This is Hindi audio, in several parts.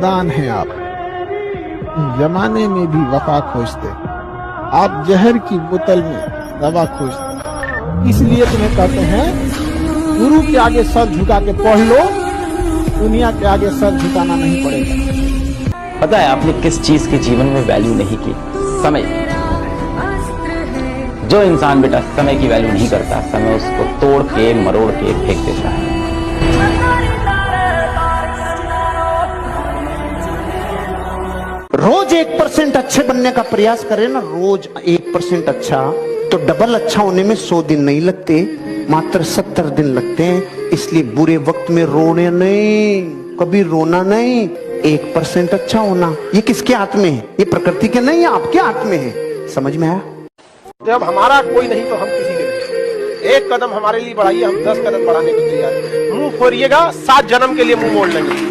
नादान हैं आप, जमाने में भी वफा खोजते, आप जहर की बोतल में दवा खोजते, इसलिए तुम्हें कहते हैं गुरु के आगे सर झुका के पढ़ लो, दुनिया के आगे सर झुकाना नहीं पड़ेगा। पता है आपने किस चीज की जीवन में वैल्यू नहीं की? समय। जो इंसान बेटा समय की वैल्यू नहीं करता, समय उसको तोड़ के मरोड़ के फेंक देता है। रोज 1% अच्छे बनने का प्रयास करें ना, रोज 1% अच्छा, तो डबल अच्छा होने में 100 दिन नहीं लगते, मात्र 70 दिन लगते हैं। इसलिए बुरे वक्त में रोने नहीं, कभी रोना नहीं, 1% अच्छा होना। ये किसके हाथ में है? ये प्रकृति के नहीं, आपके हाथ में है। समझ में आया? जब हमारा कोई नहीं तो हम किसी के नहीं। एक कदम हमारे लिए बढ़ाइए, हम 10 कदम बढ़ाने को तैयार हैं। मुंह फोड़िएगा, 7 जन्म के लिए मुंह मोड़ लेंगे।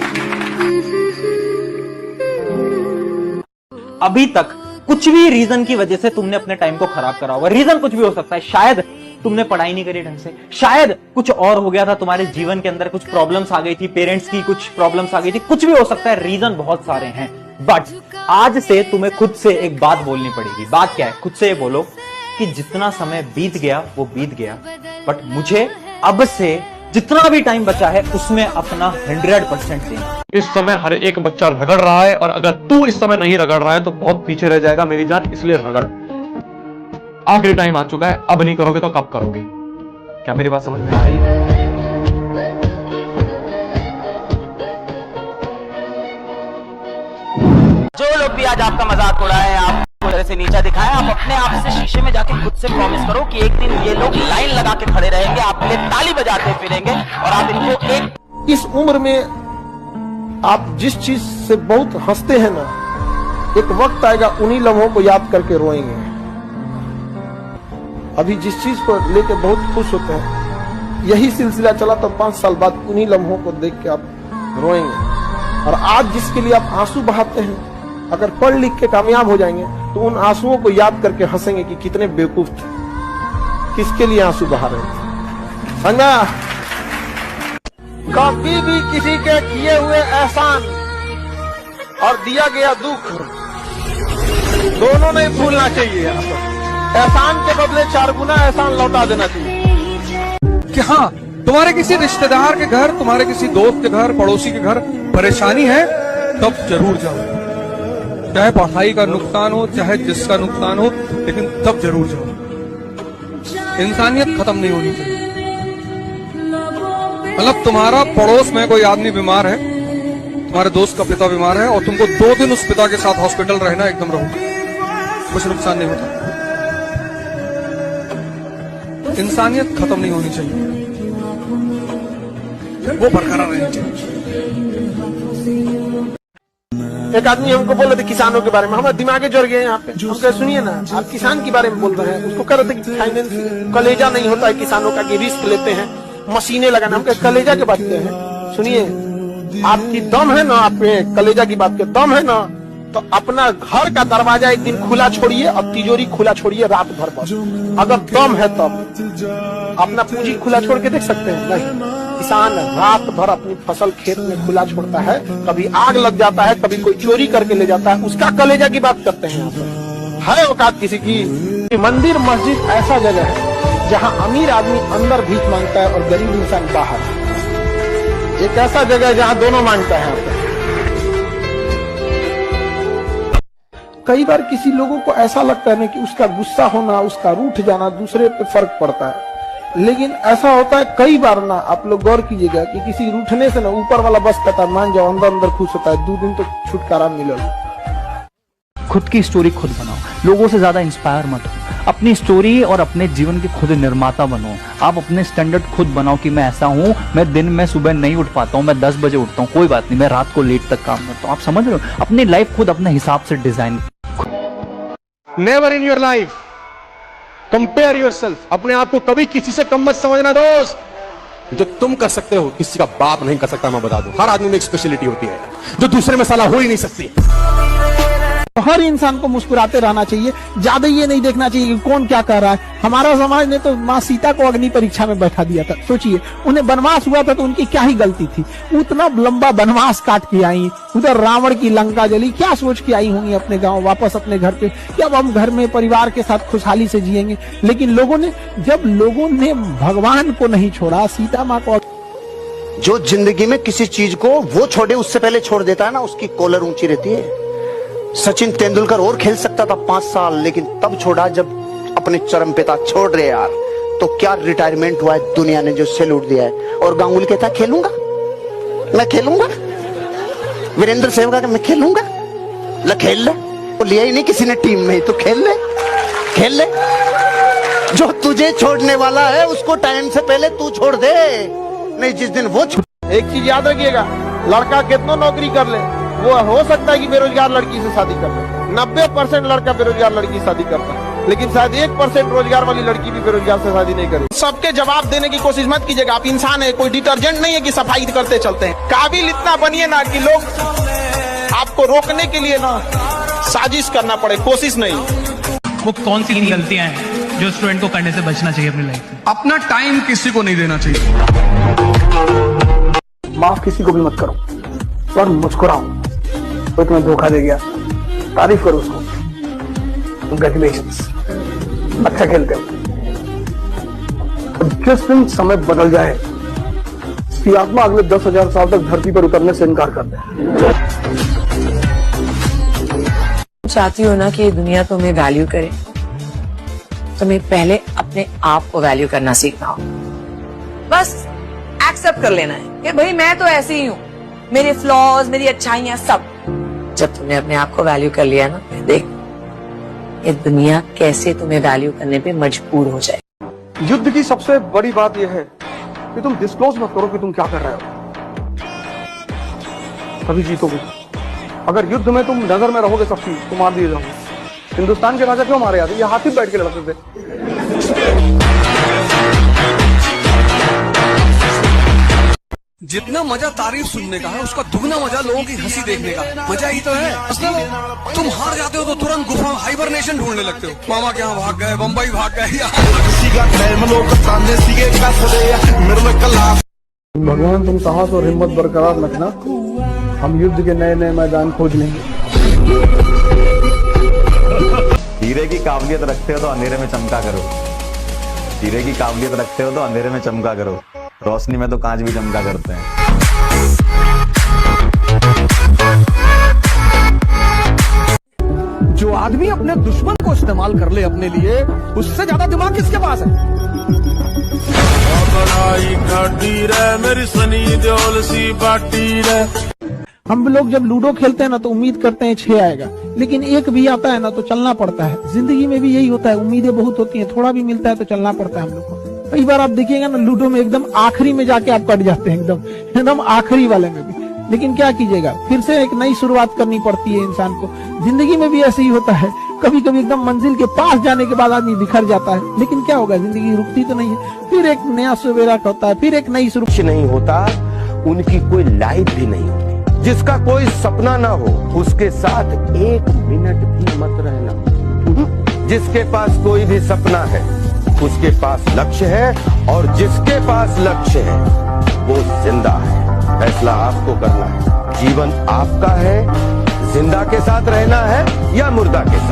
अभी तक कुछ भी रीजन की वजह से तुमने अपने टाइम को खराब करा होगा। रीजन कुछ भी हो सकता है, शायद तुमने पढ़ाई नहीं करी ढंग से, शायद कुछ और हो गया था, तुम्हारे जीवन के अंदर कुछ प्रॉब्लम्स आ गई थी, पेरेंट्स की कुछ प्रॉब्लम्स आ गई थी, कुछ भी हो सकता है। रीजन बहुत सारे हैं, बट आज से तुम्हें खुद से एक बात बोलनी पड़ेगी। बात क्या है? खुद से ये बोलो कि जितना समय बीत गया वो बीत गया, बट मुझे अब से जितना भी टाइम बचा है उसमें अपना 100% देना। इस समय हर एक बच्चा रगड़ रहा है, और अगर तू इस समय नहीं रगड़ रहा है तो बहुत पीछे रह जाएगा मेरी जान, इसलिए रगड़। आखिरी टाइम आ चुका है, अब नहीं करोगे तो कब करोगे? क्या मेरी बात समझ में आई? जो लोग भी आज आपका मजाक उड़ाए, आप तरह से नीचा दिखाए, आप अपने आप से शीशे में जाके खुद से प्रॉमिस करो कि एक दिन ये लोग लाइन लगा के खड़े रहेंगे, आपके लिए ताली बजाते फिरेंगे, और आप इनको एक इस उम्र में आप जिस चीज से बहुत हंसते हैं ना, एक वक्त आएगा उन्हीं लम्हों को याद करके रोएंगे। अभी जिस चीज को लेके बहुत खुश होते हैं, यही सिलसिला चला तो 5 साल बाद उन्हीं लम्हों को देख के आप रोएंगे। और आज जिसके लिए आप आंसू बहाते हैं, अगर पढ़ लिख के कामयाब हो जाएंगे तो उन आंसुओं को याद करके हंसेंगे कि कितने बेवकूफ थे, किसके लिए आंसू बहा रहे थे। समझा? कभी भी किसी के किए हुए एहसान और दिया गया दुख दोनों नहीं भूलना चाहिए। एहसान के बदले 4 गुना एहसान लौटा देना चाहिए। कि हाँ, तुम्हारे किसी रिश्तेदार के घर, तुम्हारे किसी दोस्त के घर, पड़ोसी के घर परेशानी है, तब जरूर जाओ। चाहे पढ़ाई का नुकसान हो, चाहे जिसका नुकसान हो, लेकिन तब जरूर जाओ। इंसानियत खत्म नहीं होनी चाहिए। मतलब तुम्हारा पड़ोस में कोई आदमी बीमार है, तुम्हारे दोस्त का पिता बीमार है, और तुमको 2 दिन उस पिता के साथ हॉस्पिटल रहना, एकदम रहो, कुछ नुकसान नहीं होता। इंसानियत खत्म नहीं होनी चाहिए, वो बरकरार रहनी चाहिए। एक आदमी हमको बोल रहे थे किसानों के बारे में, हमारे दिमागे जड़ गए यहाँ पे। हम कहे सुनिए ना, आप किसान के बारे में बोल रहे हैं, उसको कह रहे थे कि फाइनेंस कलेजा नहीं होता है किसानों का, कि रिस्क लेते हैं, मशीनें लगाना। हम कहे कलेजा की बात हैं, सुनिए, आपकी दम है ना, आप कलेजा की बात के दम है ना, तो अपना घर का दरवाजा एक दिन खुला छोड़िए और तिजोरी खुला छोड़िए रात भर बस। अगर दम है तब अपना पूंजी खुला छोड़ के देख सकते हैं? नहीं। किसान रात भर अपनी फसल खेत में खुला छोड़ता है, कभी आग लग जाता है, कभी कोई चोरी करके ले जाता है, उसका कलेजा की बात करते हैं। यहाँ पर है औकात किसी की? मंदिर मस्जिद ऐसा जगह है जहाँ अमीर आदमी अंदर भीख मांगता है और गरीब इंसान बाहर। एक ऐसा जगह है जहाँ दोनों मांगता है। कई बार किसी लोगों को ऐसा लगता है ना कि उसका गुस्सा होना, उसका रूठ जाना दूसरे पे फर्क पड़ता है, लेकिन ऐसा होता है कई बार ना, आप लोग गौर कीजिएगा कि किसी रूठने से ना ऊपर वाला बस कहता मान जाओ, अंदर अंदर खुश होता है, 2 दिन तो छुटकारा मिलेगा। खुद की स्टोरी खुद बनाओ, लोगों से ज्यादा इंस्पायर मत हो। अपनी स्टोरी और अपने जीवन के खुद निर्माता बनो। आप अपने स्टैंडर्ड खुद बनाओ कि मैं ऐसा हूँ, मैं दिन में सुबह नहीं उठ पाता हूँ, मैं 10 बजे उठता हूँ, कोई बात नहीं, मैं रात को लेट तक काम करता हूँ। आप समझ रहे हो? अपनी लाइफ खुद अपने हिसाब से design. Never in your life compare yourself. अपने आप को कभी किसी से कम मत समझना दोस्त। जो तुम कर सकते हो किसी का बाप नहीं कर सकता। मैं बता दूं, हर आदमी में एक स्पेशलिटी होती है जो दूसरे में साला हो ही नहीं सकती। हर इंसान को मुस्कुराते रहना चाहिए, ज्यादा ये नहीं देखना चाहिए कि कौन क्या कर रहा है। हमारा समाज ने तो माँ सीता को अग्नि परीक्षा में बैठा दिया था। सोचिए, उन्हें वनवास हुआ था तो उनकी क्या ही गलती थी, उतना लंबा वनवास काट के आई, उधर रावण की लंका जली, क्या सोच के आई होंगी अपने गांव वापस अपने घर पे कि अब हम घर में परिवार के साथ खुशहाली से जिएंगे। लेकिन जब लोगों ने भगवान को नहीं छोड़ा, सीता माँ को। जो जिंदगी में किसी चीज को वो छोड़े उससे पहले छोड़ देता है ना, उसकी कॉलर ऊंची रहती है। सचिन तेंदुलकर और खेल सकता था 5 साल, लेकिन तब छोड़ा जब अपने चरम पिता छोड़ रहे यार। तो क्या रिटायरमेंट हुआ है, दुनिया ने जो सैल्यूट दिया है। और गांगुली कहता है खेलूंगा, मैं खेलूंगा। वीरेंद्र सहवाग का मैं खेलूंगा, ले खेल ले। वो लिया ही नहीं किसी ने टीम में, तो खेल ले, खेल ले। जो तुझे छोड़ने वाला है उसको टाइम से पहले तू छोड़ दे, नहीं जिस दिन वो एक चीज याद रखिएगा, लड़का कितना नौकरी कर ले, वो हो सकता है कि बेरोजगार लड़की से शादी कर ले। 90% लड़का बेरोजगार लड़की से शादी करता है, लेकिन शायद 1% रोजगार वाली लड़की भी बेरोजगार से शादी नहीं करे। सबके जवाब देने की कोशिश मत कीजिएगा, आप इंसान है, कोई डिटर्जेंट नहीं है कि सफाई करते चलते हैं। काबिल इतना बनिए ना कि लोग आपको रोकने के लिए ना साजिश करना पड़े, कोशिश नहीं। वो कौन सी गलतियां हैं जो स्टूडेंट को करने से बचना चाहिए अपनी लाइफ में? अपना टाइम किसी को नहीं देना चाहिए। माफ किसी को भी मत करो, पर मुस्कुराओ। कोई तुम्हें धोखा दे गया, तारीफ करो उसको, कंग्रेचुलेशंस, अच्छा खेलते हो। जिस दिन समय बदल जाए, कि आत्मा अगले 10,000 साल तक धरती पर उतरने से इनकार कर दे। चाहती हो ना कि दुनिया तुम्हें वैल्यू करे, तुम्हें पहले अपने आप को वैल्यू करना सीखना हो। बस एक्सेप्ट कर लेना है कि भाई मैं तो ऐसी ही हूँ, मेरे फ्लॉज, मेरी अच्छाइयां सब। जब तुमने अपने आप को वैल्यू कर लिया ना, देख ये दुनिया कैसे तुम्हें वैल्यू करने पे मजबूर हो जाए। युद्ध की सबसे बड़ी बात यह है कि तुम डिस्क्लोज मत करो कि तुम क्या कर रहे हो, तभी जीतोगे। अगर युद्ध में तुम नजर में रहोगे सबकी, तो मार दिए जाओगे। हिंदुस्तान के राजा क्यों मारे जाते? ये हाथी बैठ के लड़ते थे। जितना मजा तारीफ सुनने का है, उसका दुगना मजा लोगों की हंसी देखने का। मजा ही तो है। तुम हार जाते हो तो तुरंत गुफा हाइबरनेशन ढूंढने लगते हो। मामा के यहाँ भाग गए, बम्बई भाग गए। भगवान तुम साहस और हिम्मत बरकरार रखना, हम युद्ध के नए नए मैदान खोज लेंगे। हीरे की काबिलियत रखते हो तो अंधेरे में चमका करो, हीरे की काबिलियत रखते हो तो अंधेरे में चमका करो, रोशनी में तो कांच भी चमका करते हैं। जो आदमी अपने दुश्मन को इस्तेमाल कर ले अपने लिए, उससे ज्यादा दिमाग किसके पास है? हम लोग जब लूडो खेलते हैं ना तो उम्मीद करते हैं 6 आएगा, लेकिन 1 भी आता है ना तो चलना पड़ता है। जिंदगी में भी यही होता है, उम्मीदें बहुत होती हैं, थोड़ा भी मिलता है तो चलना पड़ता है हम लोग को। कई बार आप देखिएगा ना, लूडो में एकदम आखिरी में जाके आप कट जाते हैं, एकदम आखिरी वाले में भी। लेकिन क्या कीजिएगा, फिर से एक नई शुरुआत करनी पड़ती है इंसान को। जिंदगी में भी ऐसे ही होता है, कभी कभी एकदम मंजिल के पास जाने के बाद आदमी बिखर जाता है, लेकिन क्या होगा, जिंदगी रुकती तो नहीं है। फिर एक नया सवेरा होता है, फिर एक नई शुरुआत। नहीं होता, उनकी कोई लाइफ भी नहीं होती। जिसका कोई सपना ना हो, उसके साथ 1 मिनट भी मत रहना। जिसके पास कोई भी सपना है, उसके पास लक्ष्य है, और जिसके पास लक्ष्य है वो जिंदा है। फैसला आपको करना है, जीवन आपका है, जिंदा के साथ रहना है या मुर्दा के साथ।